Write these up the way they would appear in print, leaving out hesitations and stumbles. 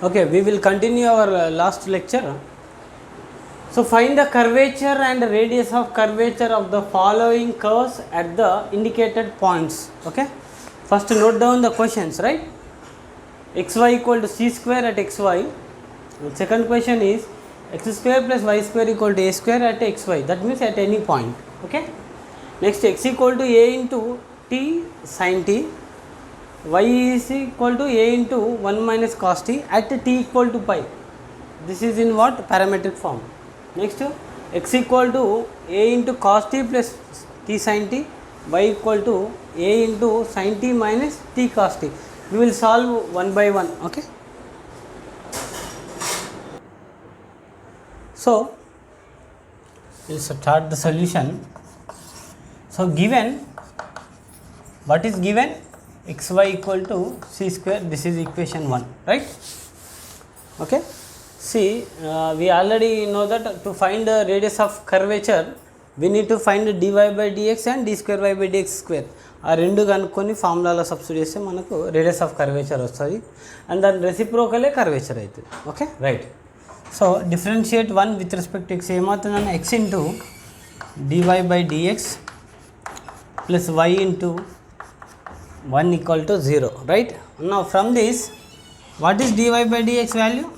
Okay, we will continue our last lecture. So find the curvature and radius of curvature of the following curves at the indicated points. Okay, first note down the questions, right? Xy equal to c square at xy. The second question is x square plus y square equal to a square at xy, that means at any point. Okay, next x equal to a into t sin t, y is equal to a into 1 minus cos t at t equal to pi. This is in what? Parametric form. Next, x equal to a into cos t plus t sin t, y equal to a into sin t minus t cos t. We will solve one by one. Okay. So we will start the solution. So given, what is given? Xy equal to c square. This is equation 1, right? Okay. See, we already know that to find the radius of curvature, we need to find dy by dx and d square y by dx square. ఆ రెండు కనుక్కొని ఫార్ములాలో substitute చేస్తే మనకు radius of curvature వస్తుంది and దాని రెసిప్రోకలే curvature అవుతుంది. Okay, right. So differentiate 1 with respect x ఏమవుతుందని x into dy by dx plus y into 1 equal to 0, right? Now from this, what is dy by dx value?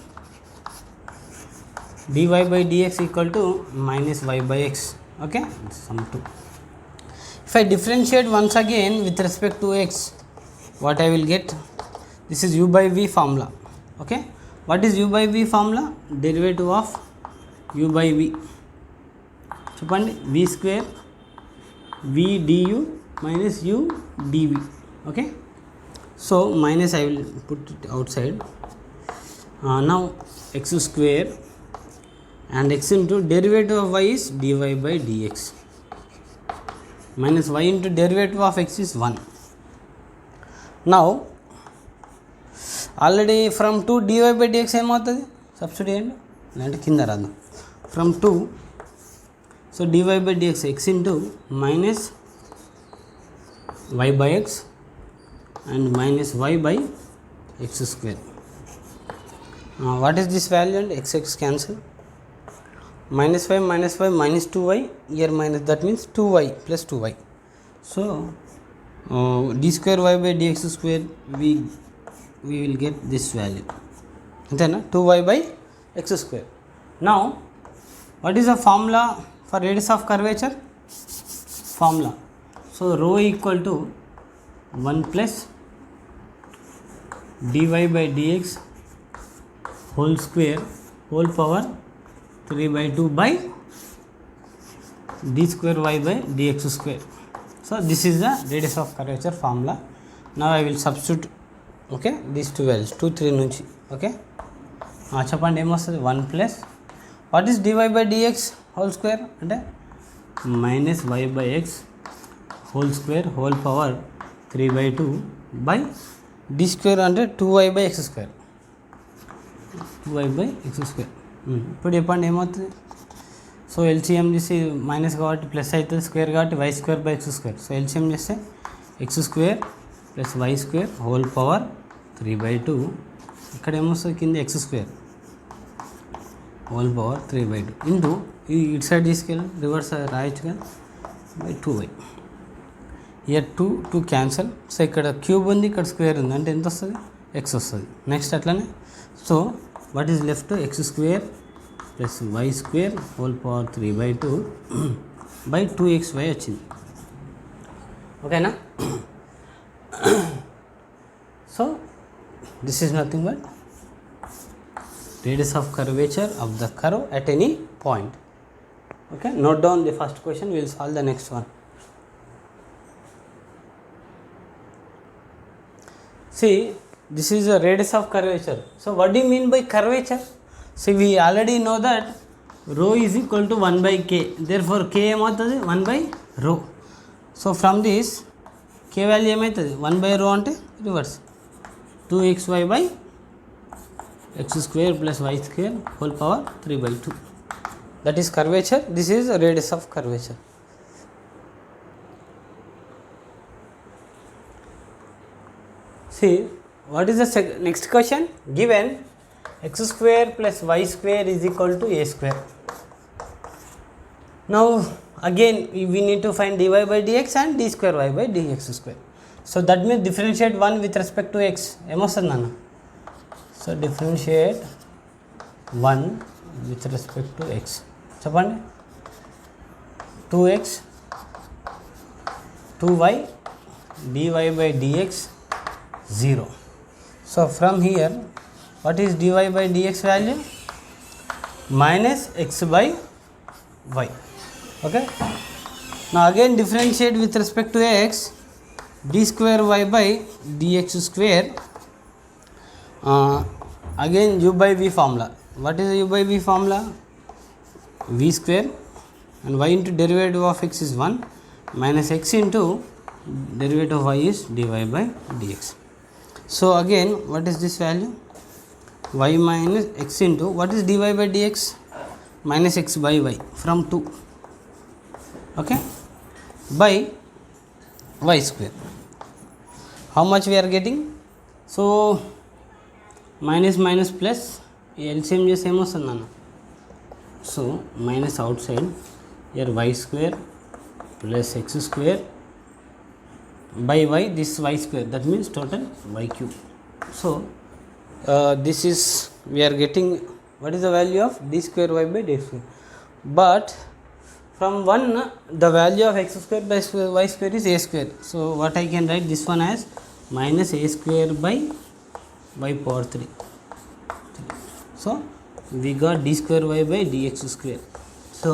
dy by dx equal to minus y by x. Okay, sum 2. If I differentiate once again with respect to x, what I will get? This is u by v formula. Okay, what is u by v formula? Derivative of u by v. Suppose v square v du minus u dv. Okay, so minus I will put it outside. Now x square and x into derivative of y is dy by dx minus y into derivative of x is 1. Now already from 2 dy by dx ఏమవుతుంది? Substitute చేయండి లేదంటే కింద రాదు. From 2, so dy by dx x into minus y by x and minus y by x square. What is this value? And x cancel, minus 5 minus 5 minus 2y, here minus, that means 2y plus 2y. So d square y by dx square, we will get this value, then 2y by x square. Now what is the formula for radius of curvature? Formula, so rho equal to 1 plus dy by dx whole square whole power 3 by 2 by d square y by dx square. So this is the radius of curvature formula. Now I will substitute, okay, these two values 2 3 నుంచి. Okay, చెప్పండి ఏమొస్తుంది? 1 plus what is dy by dx whole square అంటే minus y by x whole square whole power 3 by 2 by d square అంటే 2y by x square, 2y by x square. ఇప్పుడు చెప్పండి ఏమవుతుంది? So LCM చేసి minus కాబట్టి plus అవుతుంది, square కాబట్టి y square by x square. So LCM చేస్తే x square plus y square whole power 3 by 2, ఇక్కడ ఏమొస్తుంది కింద x square whole power 3 by 2 into ఇటు సైడ్ తీసుకెళ్ళి రివర్స్ రాయొచ్చు కదా by 2y. Year 2 cancel. So ఇక్కడ క్యూబ్ ఉంది, ఇక్కడ స్క్వేర్ ఉంది, అంటే ఎంత వస్తుంది? ఎక్స్ వస్తుంది. నెక్స్ట్ అట్లనే, so what is left? X square plus y square whole power 3 by 2 by 2xy వచ్చింది. ఓకేనా? So this is nothing but radius of curvature of the curve at any point. Okay, note down the first question, we will solve the next one. See, this is a radius of curvature. So what do you mean by curvature? See, we already know that rho is equal to 1 by k, therefore k ఏమవుతుంది? 1 by rho. So from this k value ఏమవుతుంది? 1 by rho అంటే reverse 2xy by x square plus y square whole power 3 by 2. That is curvature. This is the radius of curvature. See, what is the next question? Given x square plus y square is equal to a square. Now again we need to find dy by dx and d square y by dx square. So that means differentiate 1 with respect to x. So differentiate 1 with respect to x. Chapandi 2x 2y dy by dx 0. So from here what is dy by dx value? Minus x by y. Okay. Now again differentiate with respect to x, d square y by dx square. Again u by v formula. What is the u by v formula? V square and y into derivative of x is 1 minus x into derivative of y is dy by dx. So again what is this value? Y minus x into what is dy by dx? Minus x by y from 2. Okay, by y square. How much we are getting? So minus minus plus LCM just same వస్తుందన్న. So minus outside here y square plus x square by y, this y square, that means total y cube. So this is we are getting what is the value of d square y by d square. But from 1 the value of x square by y square is a square. So what I can write this one as minus a square by y power 3. So we got d square y by dx square. So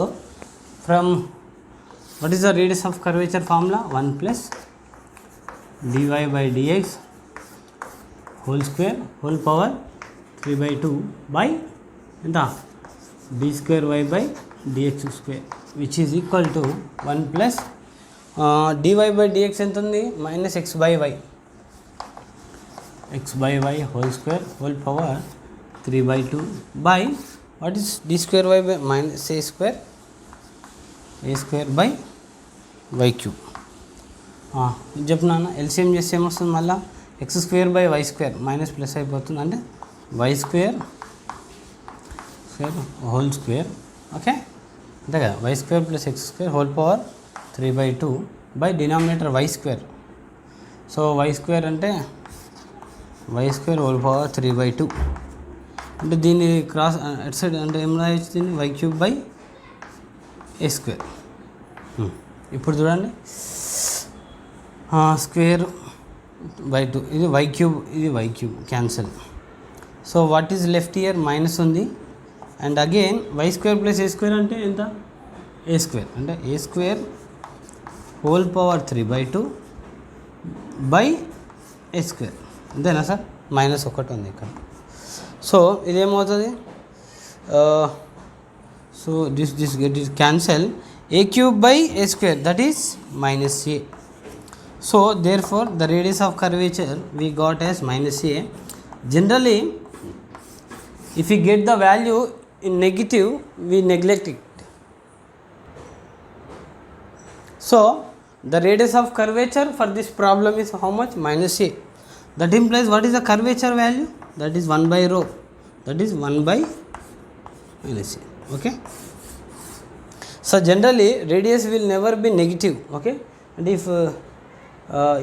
from what is the radius of curvature formula? 1 plus dy by dx whole square whole power 3 by 2 by d square y by dx square, which is equal to 1 plus dy by dx ఎంత ఉంది? Minus x by y whole square whole power 3 by 2 by what is d square y by minus a square by y cube. ఇది చెప్తున్నాను. LCM చేస్తే ఏమొస్తుంది? మళ్ళీ x square by y square minus plus అయిపోతుంది, అంటే y square whole square. Okay, అంతే కదా. Y square plus x square whole power 3 by 2 by denominator y square. So y square అంటే y square whole power 3 by 2, అంటే దీన్ని cross at side అంటే ఏం రాయొచ్చు? దీన్ని y cube by a square. ఇప్పుడు చూడండి, స్క్వేర్ బై 2, ఇది వై క్యూబ్, ఇది y cube cancel. So what is left here? Minus ఉంది. And again y square plus a square అంటే ఎంత? ఏ స్క్వేర్, అంటే a square whole power 3 by 2 by a square. అంతేనా sir? Minus ఒకటి ఉంది ఇక్కడ. సో ఇదేమవుతుంది? So this get is cancel. A cube by a square, that is minus a. So therefore the radius of curvature we got as minus a. Generally if we get the value in negative we neglect it. So the radius of curvature for this problem is how much? Minus a. That implies what is the curvature value? That is 1 by rho, that is 1 by minus a. Okay, so generally radius will never be negative. Okay, and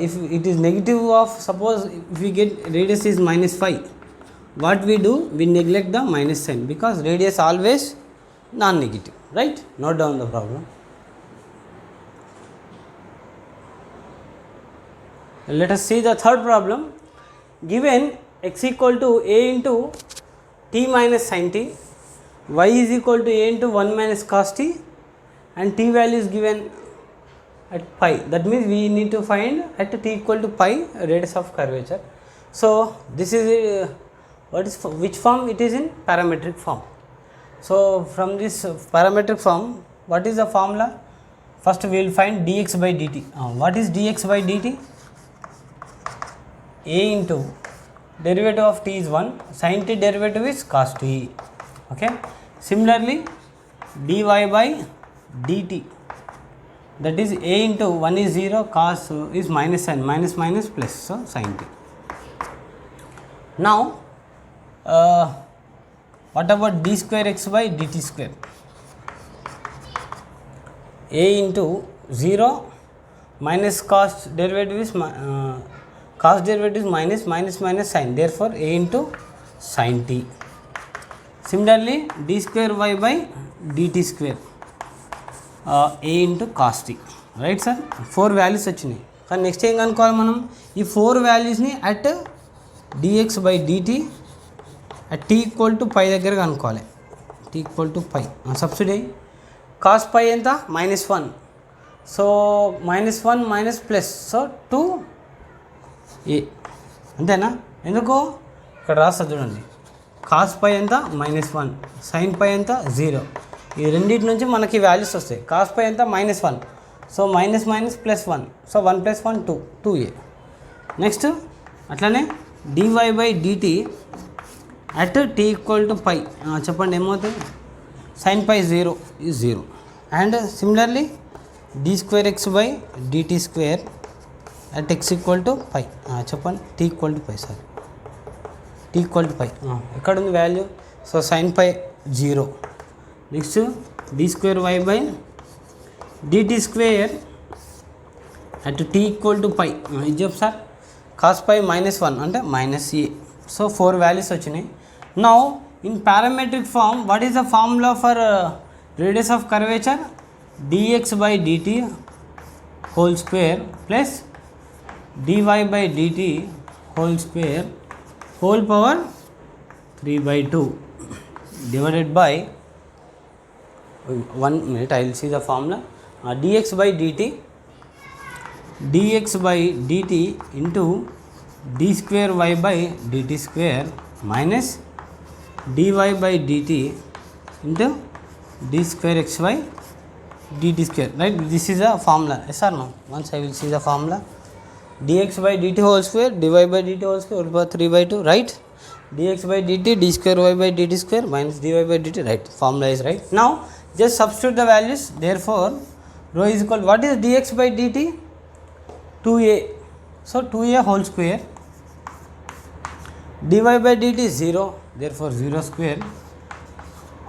if it is negative of, suppose if we get radius is minus 5, what we do? We neglect the minus sign because radius always non-negative, right? Note down the problem. Let us see the third problem. Given x equal to a into t minus sin t, y is equal to a into 1 minus cos t, and t value is given at pi. That means we need to find at t equal to pi radius of curvature. So this is what is which form? It is in parametric form. So from this parametric form, what is the formula? First we will find dx by dt. What is dx by dt? A into derivative of t is 1, sin t derivative is cos t. Okay, similarly dy by dt, that is a into 1 is 0, cos is minus sign, minus minus plus, so sin t. Now What about d square x by dt square? A into 0 minus cos derivative is cos derivative is minus sin, therefore a into sin t. Similarly d square y by dt square a into cos t, right sir? 4 values వచ్చినాయి. కానీ next ఏం కనుక్కోవాలి మనం, ఈ 4 వాల్యూస్ని at dx by dt at t equal to pi దగ్గర కనుక్కోవాలి. t equal to pi substitute cos pi ఎంత -1, సో -1 మైనస్ ప్లస్, సో 2a అంతేనా? ఎందుకు ఇక్కడ రాస్తా చూడండి, cos pi ఎంత -1, sin pi ఎంత 0, ఈ రెండింటి నుంచి మనకి వాల్యూస్ వస్తాయి. cos pi ఎంత -1, సో మైనస్ +1, సో 1 + 1 2a. నెక్స్ట్ అట్లానే dy by dt at t equal to pi చెప్పండి ఏమవుతుంది, sin pi 0 is 0. And similarly d square x by dt square at x equal to pi చెప్పండి, t equal to pi, sorry t equal to pi ఎక్కడ ఉంది value, so sin pi 0. Next d square y by dt square at t equal to pi ఇది చెప్పు sir, cos pi -1 అంటే -a. So 4 values వచ్చినాయి. Now in parametric form, what is the formula for radius of curvature? dx by dt whole square plus dy by dt whole square whole power 3/2 divided by 1 minute, I will see the formula. dx by dt into d square y by dt square minus dy by dt into d square x by dt square, right? This is a formula, yes or no? Once I will see the formula, dx by dt whole square dy by dt whole square whole power 3/2, right? dx by dt d square y by dt square minus dy by dt, right? Formula is right. Now just substitute the values, therefore rho is equal, what is dx by dt? 2a, so 2a whole square, dy by dt is 0, therefore 0 square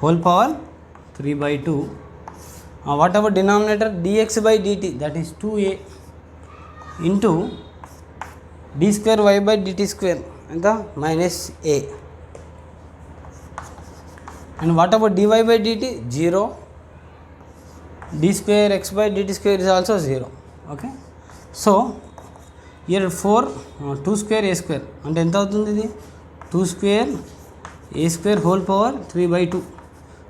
whole power 3/2. What about denominator, dx by dt, that is 2a into d square y by dt square and the minus a. And what about dy by dt? 0, d square x by dt square is also 0. Okay, so here 4 2 square a square అంటే ఎంత అవుతుంది, ఇది 2 square a square whole power 3/2.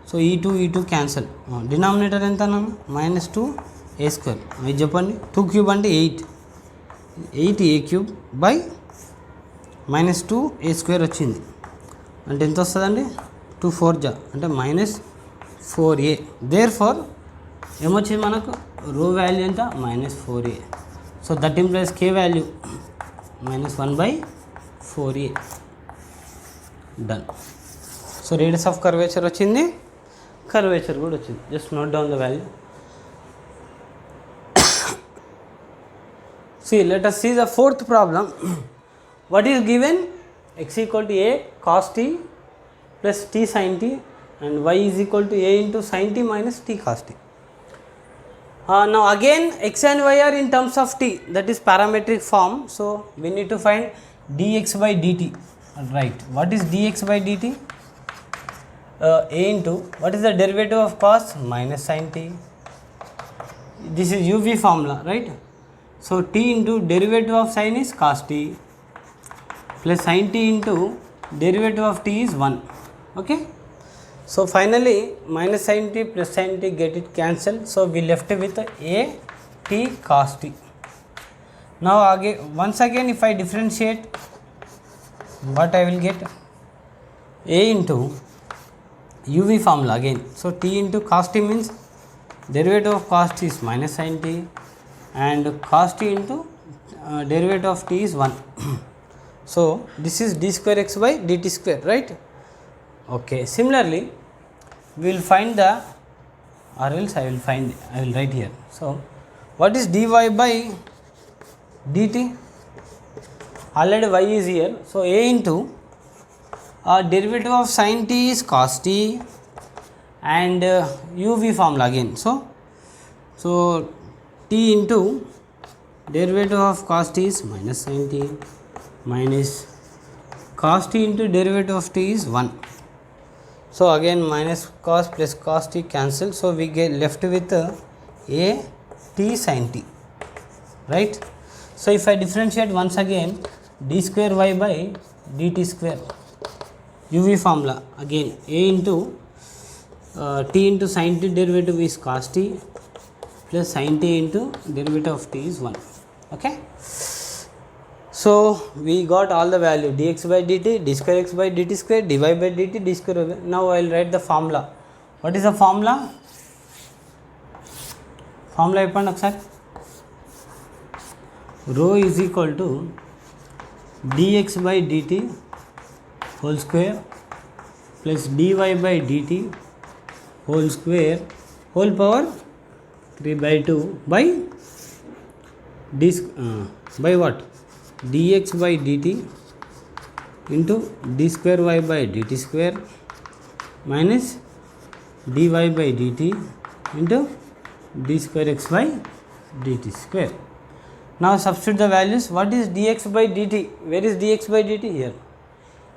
So ఈ two cancel, denominator ఎంత అన్న -2 a square, ఇది చెప్పండి. 2 cube అంటే 8 a cube by -2 a square వచ్చింది అంటే ఎంత వస్తుందండి, 2 4 జా అంటే -4a. దేర్ ఫార్ ఏమొచ్చింది మనకు, రో వాల్యూ ఎంత -4a. So that implies k value -1/4a. Done. So radius of curvature వచ్చింది, కర్వేచర్ కూడా వచ్చింది. Just note down the value. See, let us see the fourth problem. What is given? X equal to a cos t plus t sin t and y is equal to a into sin t minus t cos t. Now again x and y are in terms of t, that is parametric form. So we need to find dx by dt, right? What is dx by dt? A into, what is the derivative of cos? Minus sin t. This is uv formula, right? So t into derivative of sin is cos t plus sin t into derivative of t is 1. Okay, so finally minus sin t plus sin t get it cancelled, so we left with a t cos t. Now again, once again if I differentiate, what I will get, a into uv formula again. So t into cos t means derivative of cos t is minus sin t and cos t into derivative of t is 1. So this is d square x by dt square, right? Okay, similarly we will find the, or else I will write here. So what is dy by dt? Already y is here, so a into derivative of sin t is cos t, and uv formula again. So t into derivative of cos t is minus sin t, minus cos t into derivative of t is 1. So again minus cos plus cos t cancel, so we get left with a t sin t, right? So if I differentiate once again, d square y by dt square, uv formula again, a into t into sin t derivative is cos t plus sin t into derivative of t is 1. Okay, so we got all the value dx by dt, d square x by dt square, dy by dt, d square by. Now I will write the formula. What is the formula? Formula ippandi okasari. Rho is equal to dx by dt whole square plus dy by dt whole square whole power 3 by 2 by by what? Dx by dt into d square y by dt square minus dy by dt into d square x by dt square. Now substitute the values. What is dx by dt? Where is dx by dt?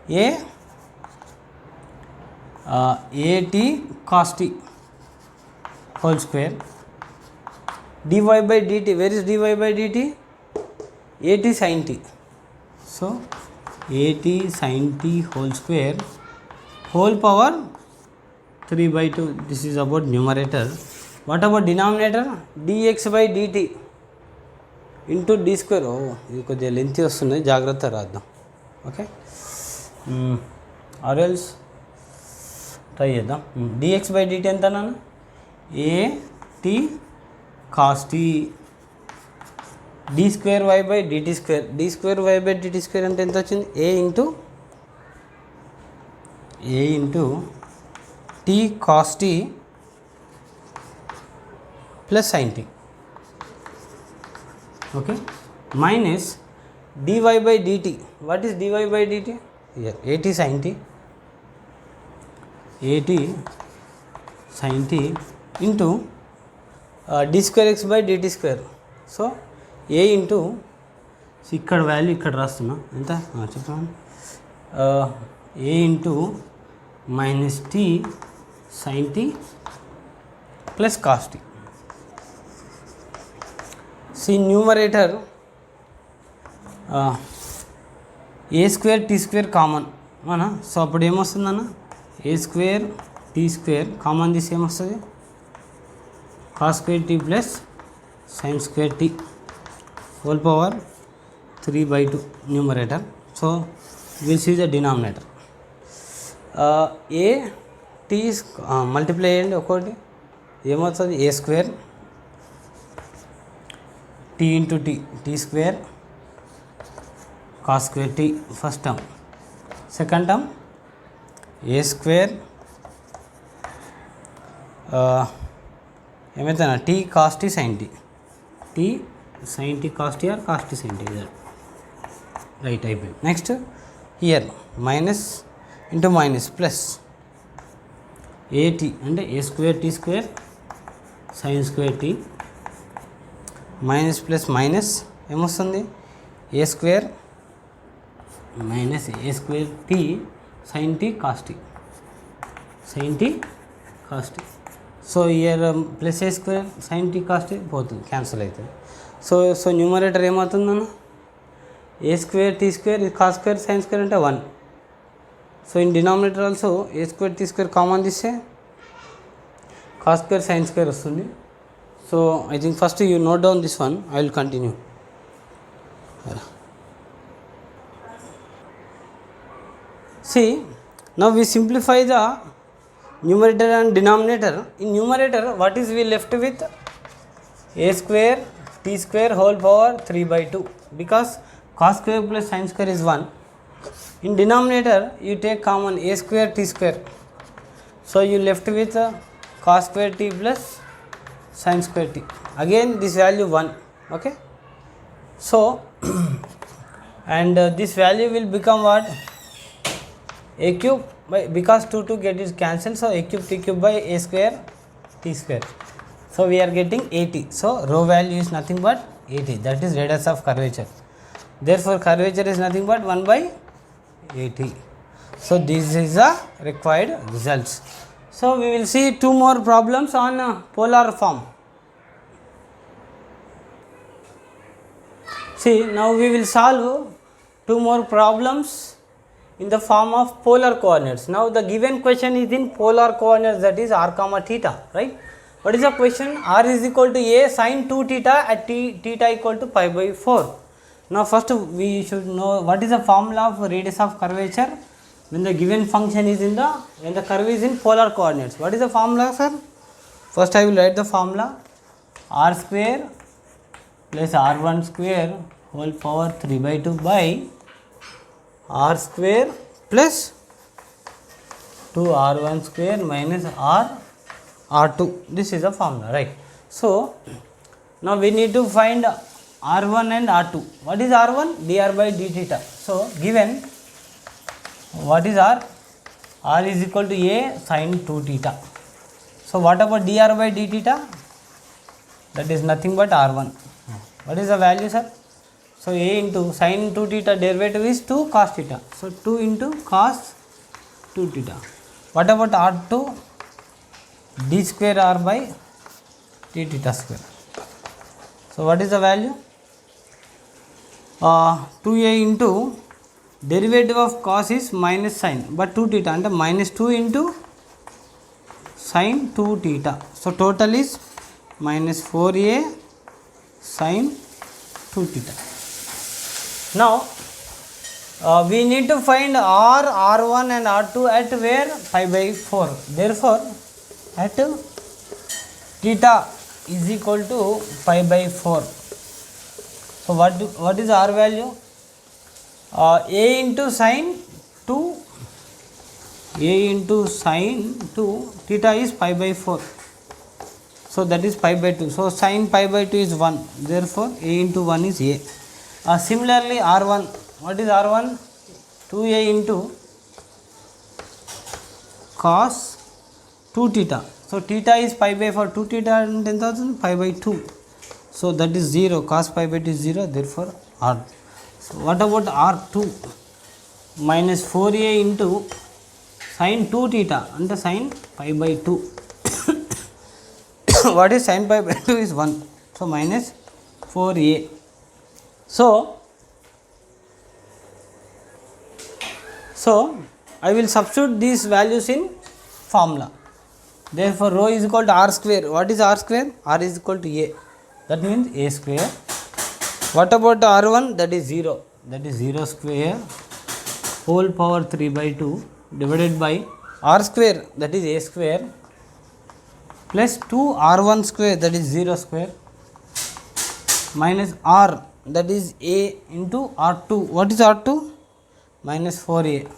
Here. At cos t whole square. Dy by dt. Where is dy by dt? At sin t. So at sin t whole square whole power 3 by 2. This is about numerator. What about denominator? dx by dt into d square. ఇది కొద్దిగా lengthy వస్తున్నాయి, జాగ్రత్త రాద్దాం. Okay, or else try చేద్దాం. dx by dt ఎంత నాన్న? at cos t d square y by dt square. d square y by dt square అంటే ఎంత వచ్చింది? a into t cos t plus sin t. Okay, minus dy by dt. What is dy by dt? Here at sin t, at sin t into d square x by dt square. So a into ఇక్కడ value ఇక్కడ రాస్తున్నా ఎంత చెప్పండి. a into minus t sin t plus cos t. See numerator a square t square common అవునా. So అప్పుడు ఏమొస్తుందన్న? a square t square common తీసి ఏమొస్తుంది? cos square t plus sin square t whole power 3 by 2 numerator. So we'll see the denominator. A t is multiply చేయండి ఒకటి ఏమవుతుంది? a square t into t square cos square t first term. Second term a square ఏమైతుందా? t cos t sin t, t sin t cos t or cos t sin t, right అయిపోయింది. Next here minus into minus plus at అంటే a square t square sin square t minus plus minus ఏమొస్తుంది? a square minus a square t sin t cos t, sin t cos t. So here plus a square sin t cos t పోతుంది, cancel అవుతుంది. So numerator ఏమవుతుందన్న? a square t square cos square sin square అంటే 1. So in denominator also a square t square common తీస్తే cos square sin square వస్తుంది. So I think first you note down this one, I will continue. See, now we simplify the numerator and denominator. In numerator, what is we left with? A square t square whole power 3 by 2, because cos square plus sin square is 1. In denominator, you take common a square t square. So you left with cos square t plus sin square t. Again this value 1. Okay, so and this value will become what? a cube by, because 2 get is cancelled, so a cube t cube by a square t square. So we are getting 80. So rho value is nothing but 80. That is radius of curvature. Therefore curvature is nothing but 1 by 80. So this is the required results. So we will see 2 more problems on polar form. See, now we will solve 2 more problems in the form of polar coordinates. Now the given question is in polar coordinates, that is r comma theta, right? What is the question? R is equal to a sin 2 theta at theta equal to pi by 4. Now first we should know what is the formula of radius of curvature when the given function is in when the curve is in polar coordinates. What is the formula, sir? First I will write the formula: r square plus r1 square whole power 3 by 2 by r square plus 2r1 square minus r2. This is the formula, right? So now we need to find r1 and r2. What is r1? dr by d theta. So given what is r? R is equal to a sin 2 theta. So what about dr by d theta? That is nothing but r1. What is the value, sir? So a into sin 2 theta derivative is 2 cos theta. So 2 into cos 2 theta. What about r2? D square r by d theta square. So what is the value? 2a into derivative of cos is minus sin, but 2 theta and minus 2 into sin 2 theta. So total is minus 4a sin 2 theta. Now we need to find r, r1 and r2 at where? Pi by 4. Therefore at theta is equal to pi by 4. So what is r value? A into sin 2, a into sin 2 theta is pi by 4. So that is pi by 2. So sin pi by 2 is 1. Therefore a into 1 is a. Similarly r1. What is r1? 2a into cos 2 theta. So theta is pi by 4. 2 theta and 10,000 pi by 2. So that is 0. Cos pi by 2 is 0. Therefore r. So what about r2? Minus 4a into sin 2 theta and sin pi by 2. What is sin pi by 2 is 1. So minus 4a. So I will substitute these values in formula. Therefore rho is equal to r square. What is r square? R is equal to a. That means a square. What about r1? That is 0. That is 0 square whole power 3 by 2 divided by r square, that is a square, plus 2 r1 square, that is 0 square, minus r, that is a into r2. What is r2? Minus 4a.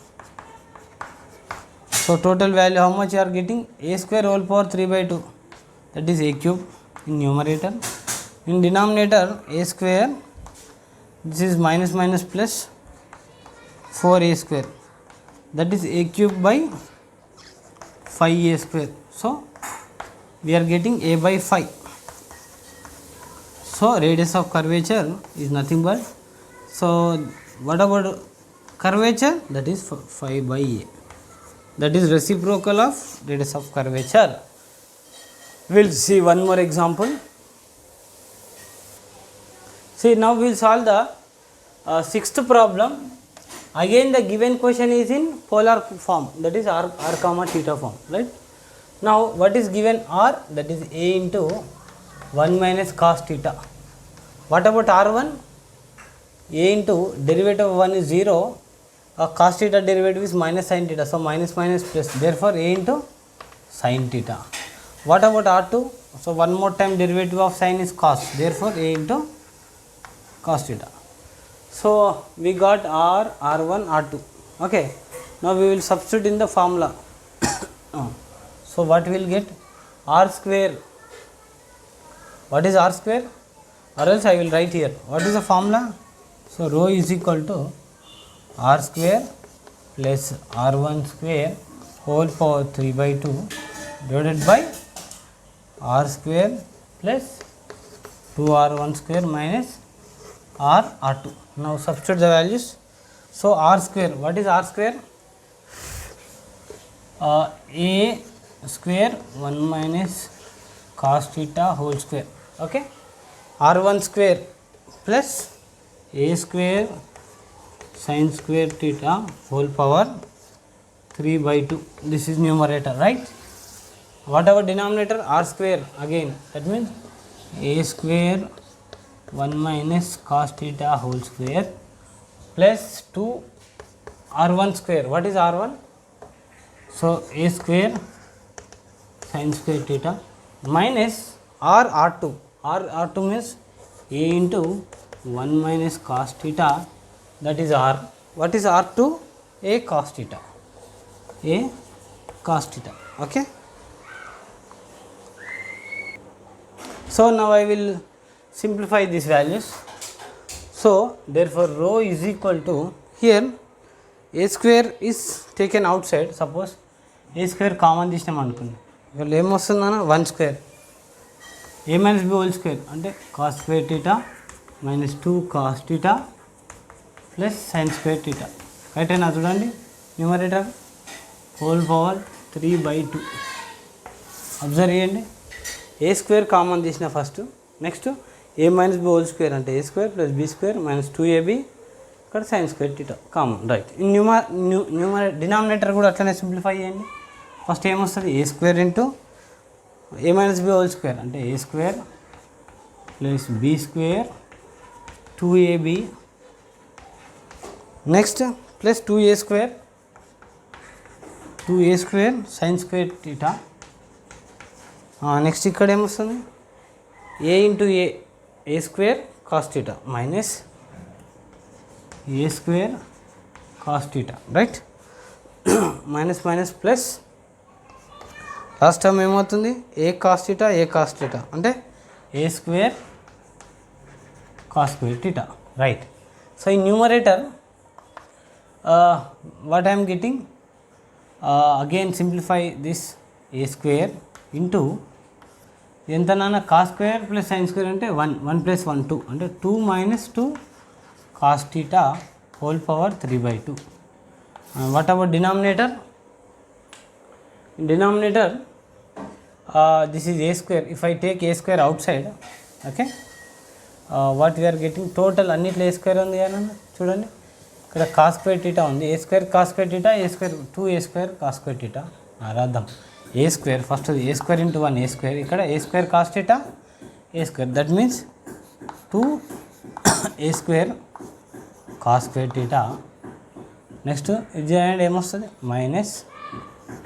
So total value how much you are getting? A square whole power 3 by 2, that is a cube in numerator. In denominator a square, this is minus minus plus 4a square, that is a cube by 5a square. So we are getting a by 5. So radius of curvature is nothing but, so what about curvature? That is 5 by a. That is reciprocal of radius of curvature. We will see one more example. See, now we will solve the sixth problem. Again the given question is in polar form, that is r comma theta form, right? Now what is given? R, that is a into 1 minus cos theta. What about r1? A into derivative of 1 is 0, cos theta derivative is minus sin theta, so minus minus plus, therefore a into sin theta. What about r2? So one more time derivative of sin is cos, therefore a into cos theta. So we got r, r1, r2. Okay. Now we will substitute in the formula. So what we will get? R square. What is r square? Or else I will write here. What is the formula? So rho is equal to r square plus r1 square whole power 3/2 divided by r square plus 2r1 square minus r2. Now substitute the values. So r square, what is r square? A square 1 minus cos theta whole square. Okay, r1 square plus a square sin square theta whole power 3/2. This is numerator, right? Whatever denominator, r square again, that means a square 1 minus cos theta whole square plus 2 r1 square. What is r1? So a square sin square theta minus r2. r2 means a into 1 minus cos theta, that is r. What is r2? A cos theta. A cos theta. Okay. So now I will simplify these values. So therefore rho is equal to, here a square is taken outside. Suppose a square common తీసినాం అనుకోండి, ఇక్కడ ఏమొస్తుందన్న 1 square a minus b whole square అంటే cos square theta minus 2 cos theta plus sine square theta. Right అయినా చూడండి, numerator whole power 3/2. Observe చేయండి, a square common తీసిన first, next a minus b whole square అంటే a స్క్వేర్ plus b square minus 2ab, ఇక్కడ sine square theta common. Right, denominator కూడా అట్లనే simplify చేయండి. ఫస్ట్ ఏమొస్తుంది, a స్క్వేర్ into a minus b whole square అంటే a స్క్వేర్ plus b square 2ab, next plus 2a square sine square theta. Next ఇక్కడ ఏమొస్తుంది, a into a square cos theta minus a square cos theta. Right, minus minus plus last time ఏమవుతుంది, a cos theta అంటే a square cos square theta. Right, so ఈ numerator what I am getting, again simplify this a square into ఎంత నాన్న cos square plus sine square అంటే 1 plus 1 2 అంటే 2 minus 2 cos theta whole power 3/2. What about denominator? This is a square. If I take a square outside, okay, what we are getting total అన్నిట్లో a square ఉంది కదా చూడండి, ఇక్కడ cos square theta ఉంది, a square cos square theta, a square 2a square cos square theta. రాద్దాం, a square first a square into 1 a square, ఇక్కడ a square cos theta a square, that means 2a square cos square theta. Next ఇది చేయండి, ఏమొస్తుంది minus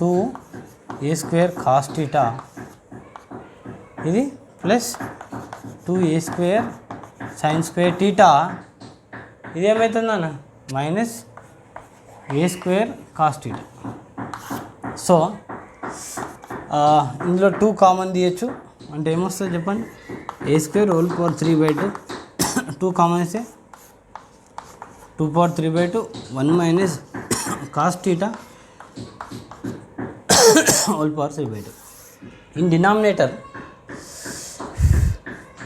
2a square cos theta, ఇది plus 2a square sine square theta, ఇది ఏమవుతుందన్న minus a square cos theta. So ఇందులో 2 common తీయచ్చు అంటే ఏమొస్తుంది చెప్పండి, a square whole power 3/2, 2 common వేస్తే 2 power 3/2 1 minus cos theta whole power 3/2. In denominator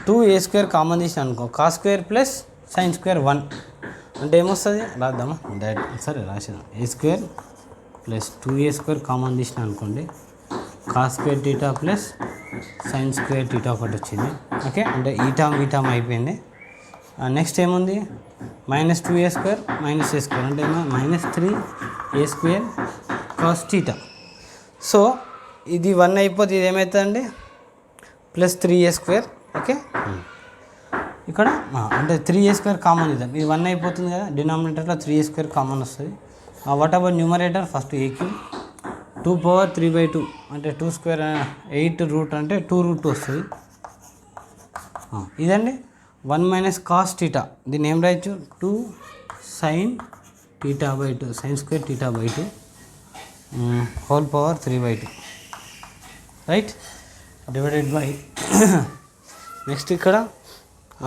2a square common తీసి అనుకో, cos square plus sine square 1 అంటే ఏమొస్తుంది రాద్దామా, డైరెక్ట్ సరే రాసేద్దాం, a స్క్వేర్ ప్లస్ 2a స్క్వేర్ కామన్ తీసిన అనుకోండి, cos square theta plus sine square theta ఒకటి వచ్చింది. ఓకే, అంటే ఈ టర్మ్ అయిపోయింది. నెక్స్ట్ ఏముంది, minus 2a square minus a square అంటే ఏమో minus 3a square cos theta. So ఇది 1 అయిపోతే ఇది ఏమవుతుందండి ప్లస్ 3a స్క్వేర్. ఓకే, ఇక్కడ అంటే 3a స్క్వేర్ కామన్ ఇద్దాం, ఇది 1 అయిపోతుంది కదా, డినామినేటర్లో 3a స్క్వేర్ కామన్ వస్తుంది. What about numerator, first a cube 2 power 3/2 అంటే 2 స్క్వేర్ 8 రూట్ అంటే 2√2 వస్తుంది. ఇదండి 1 మైనస్ కాస్ టీటా, దీన్ని ఏం రాయొచ్చు 2 sine theta sine square theta whole power 3/2. Right, divided by next ఇక్కడ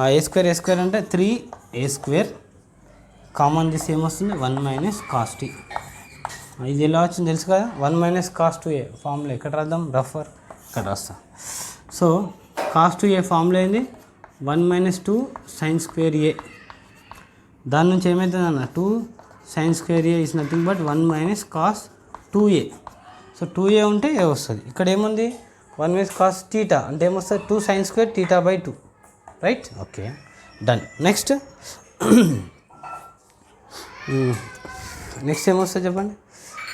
a స్క్వేర్ అంటే 3a స్క్వేర్ కామన్ తీసి ఏమొస్తుంది 1 మైనస్ కాస్ టీ. ఇది ఎలా వచ్చింది తెలుసు కదా, 1 మైనస్ కాస్ 2a ఫార్ములా ఎక్కడ రాద్దాం, రఫర్ ఇక్కడ రాస్తాం. సో కాస్ 2a ఫార్ములా ఏంది, 1 మైనస్ 2 సైన్ స్క్వేర్ ఏ. దాని నుంచి ఏమవుతుంది అన్న, 2 sine square A is nothing but 1 minus cos 2a. So 2a ఉంటే ఏ వస్తుంది, ఇక్కడ ఏముంది 1 మైనస్ కాస్ టీటా అంటే ఏమొస్తుంది, 2 sign square theta by 2, right. Okay done. Next ఏమొస్తుంది చెప్పండి.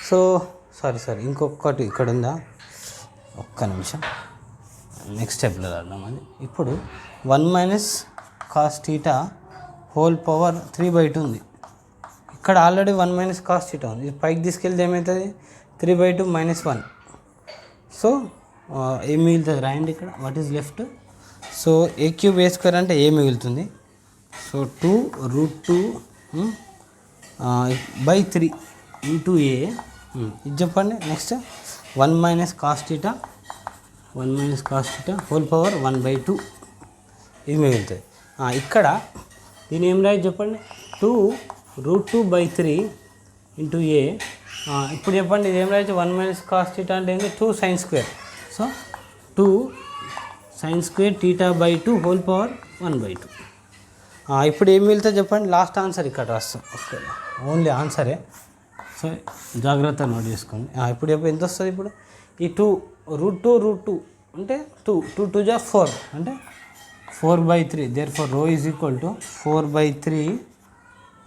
సో సారీ ఇంకొకటి ఇక్కడ ఉందా, ఒక్క నిమిషం, నెక్స్ట్ స్టెప్లో రాద్దాం అది. ఇప్పుడు 1 minus cos theta whole power 3/2 ఉంది. ఇక్కడ ఆల్రెడీ 1 మైనస్ కాస్ టీటా ఉంది, ఇది పైకి తీసుకెళ్తే ఏమవుతుంది 3/2 మైనస్ 1. సో ఏ మిగులుతుంది రాయండి ఇక్కడ, what is left. So A cube A square అంటే ఏ మిగులుతుంది. సో 2√2 బై 3 ఇంటూ ఏ, ఇది చెప్పండి. Next 1 minus cos theta whole power 1/2 ఇది మిగులుతుంది. ఇక్కడ దీని ఏం రాయి చెప్పండి, 2√2 బై 3 ఇంటూ ఏ. ఇప్పుడు చెప్పండి ఇది ఏం రాయచ్చు, 1 మైనస్ కాస్ టీటా అంటే ఏంటి, 2 sine square. So 2 sign square theta by 2 whole power 1/2. ఇప్పుడు ఏం మిగులుతుంది చెప్పండి, లాస్ట్ ఆన్సర్ ఇక్కడ రాస్తాం. ఓకే ఓన్లీ ఆన్సరే, సో జాగ్రత్త నోట్ చేసుకోండి. ఇప్పుడు ఎంత వస్తుంది, ఇప్పుడు ఈ 2√2 అంటే 2 జా 4 అంటే 4/3. దేర్ ఫర్ రో is equal to 4/3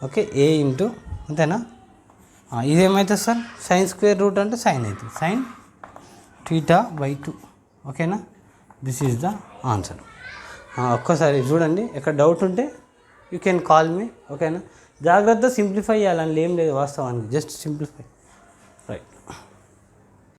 okay A into అంతేనా. ఇదేమవుతుంది సార్, సైన్ స్క్వేర్ రూట్ అంటే సైన్ అవుతుంది, సైన్ టీటా బై 2. ఓకేనా, దిస్ ఈజ్ ద ఆన్సర్. ఒక్కసారి చూడండి, ఎక్కడ డౌట్ ఉంటే యూ కెన్ కాల్ మీ. ఓకేనా, జాగ్రత్త సింప్లిఫై చేయాలని ఏం లేదు వాస్తవానికి, జస్ట్ సింప్లిఫై, రైట్.